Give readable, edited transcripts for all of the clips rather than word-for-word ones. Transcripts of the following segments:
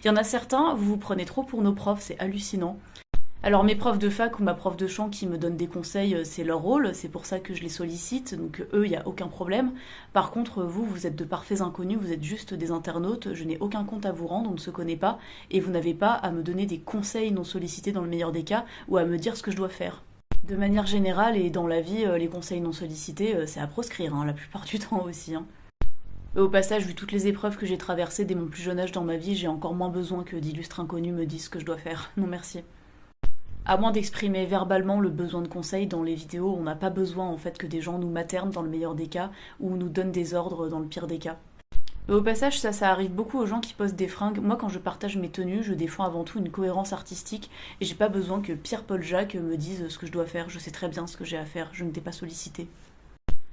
Il y en a certains, vous vous prenez trop pour nos profs, c'est hallucinant. Alors mes profs de fac ou ma prof de chant qui me donnent des conseils, c'est leur rôle, c'est pour ça que je les sollicite, donc eux, il n'y a aucun problème. Par contre, vous, vous êtes de parfaits inconnus, vous êtes juste des internautes, je n'ai aucun compte à vous rendre, on ne se connaît pas, et vous n'avez pas à me donner des conseils non sollicités dans le meilleur des cas, ou à me dire ce que je dois faire. De manière générale et dans la vie, les conseils non sollicités, c'est à proscrire, hein, la plupart du temps aussi, hein. Au passage, vu toutes les épreuves que j'ai traversées dès mon plus jeune âge dans ma vie, j'ai encore moins besoin que d'illustres inconnus me disent ce que je dois faire. Non merci. À moins d'exprimer verbalement le besoin de conseils dans les vidéos, on n'a pas besoin en fait que des gens nous maternent dans le meilleur des cas ou nous donnent des ordres dans le pire des cas. Mais au passage, ça arrive beaucoup aux gens qui postent des fringues. Moi, quand je partage mes tenues, je défends avant tout une cohérence artistique et j'ai pas besoin que Pierre-Paul Jacques me dise ce que je dois faire. Je sais très bien ce que j'ai à faire, je ne t'ai pas sollicité.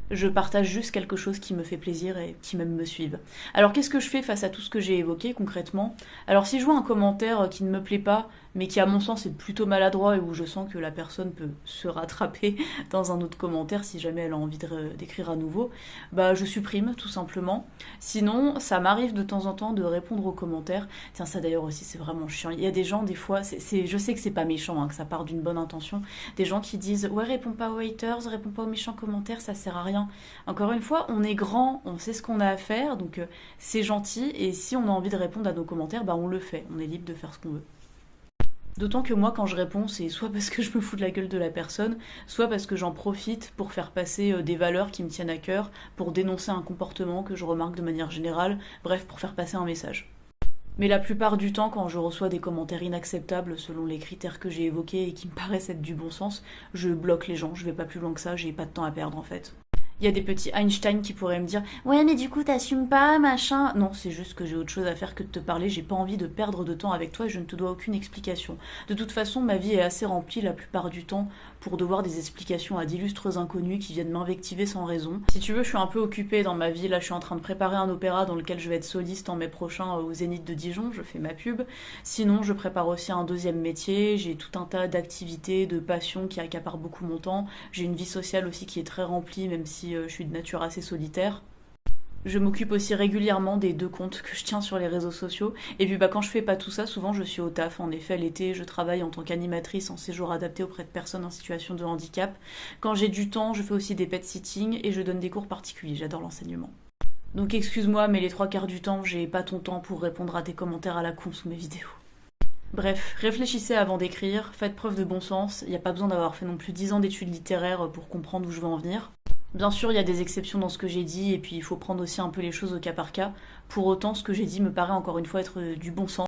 Je partage juste quelque chose qui me fait plaisir et qui même me suive. Alors qu'est-ce que je fais face à tout ce que j'ai évoqué concrètement? Alors si je vois un commentaire qui ne me plaît pas, mais qui à mon sens est plutôt maladroit et où je sens que la personne peut se rattraper dans un autre commentaire si jamais elle a envie d'écrire à nouveau, bah je supprime tout simplement. Sinon, ça m'arrive de temps en temps de répondre aux commentaires. Tiens, ça d'ailleurs aussi c'est vraiment chiant. Il y a des gens des fois, je sais que c'est pas méchant, hein, que ça part d'une bonne intention, des gens qui disent ouais réponds pas aux haters, réponds pas aux méchants commentaires, ça sert à rien. Encore une fois, on est grand, on sait ce qu'on a à faire, donc c'est gentil, et si on a envie de répondre à nos commentaires, bah on le fait, on est libre de faire ce qu'on veut. D'autant que moi, quand je réponds, c'est soit parce que je me fous de la gueule de la personne, soit parce que j'en profite pour faire passer des valeurs qui me tiennent à cœur, pour dénoncer un comportement que je remarque de manière générale, bref, pour faire passer un message. Mais la plupart du temps, quand je reçois des commentaires inacceptables selon les critères que j'ai évoqués et qui me paraissent être du bon sens, je bloque les gens, je vais pas plus loin que ça, j'ai pas de temps à perdre en fait. Il y a des petits Einstein qui pourraient me dire ouais mais du coup t'assumes pas machin. Non, c'est juste que j'ai autre chose à faire que de te parler, j'ai pas envie de perdre de temps avec toi et je ne te dois aucune explication. De toute façon, ma vie est assez remplie la plupart du temps pour devoir des explications à d'illustres inconnus qui viennent m'invectiver sans raison. Si tu veux, je suis un peu occupée dans ma vie, là je suis en train de préparer un opéra dans lequel je vais être soliste en mai prochain au Zénith de Dijon, je fais ma pub. Sinon, je prépare aussi un deuxième métier, j'ai tout un tas d'activités, de passions qui accaparent beaucoup mon temps. J'ai une vie sociale aussi qui est très remplie, même si je suis de nature assez solitaire. Je m'occupe aussi régulièrement des 2 comptes que je tiens sur les réseaux sociaux. Et puis quand je fais pas tout ça, souvent je suis au taf. En effet, l'été, je travaille en tant qu'animatrice en séjour adapté auprès de personnes en situation de handicap. Quand j'ai du temps, je fais aussi des pet-sitting et je donne des cours particuliers. J'adore l'enseignement. Donc excuse-moi, mais les 3 quarts du temps, j'ai pas ton temps pour répondre à tes commentaires à la con sous mes vidéos. Bref, réfléchissez avant d'écrire, faites preuve de bon sens, il n'y a pas besoin d'avoir fait non plus 10 ans d'études littéraires pour comprendre où je veux en venir. Bien sûr, il y a des exceptions dans ce que j'ai dit, et puis il faut prendre aussi un peu les choses au cas par cas. Pour autant, ce que j'ai dit me paraît encore une fois être du bon sens.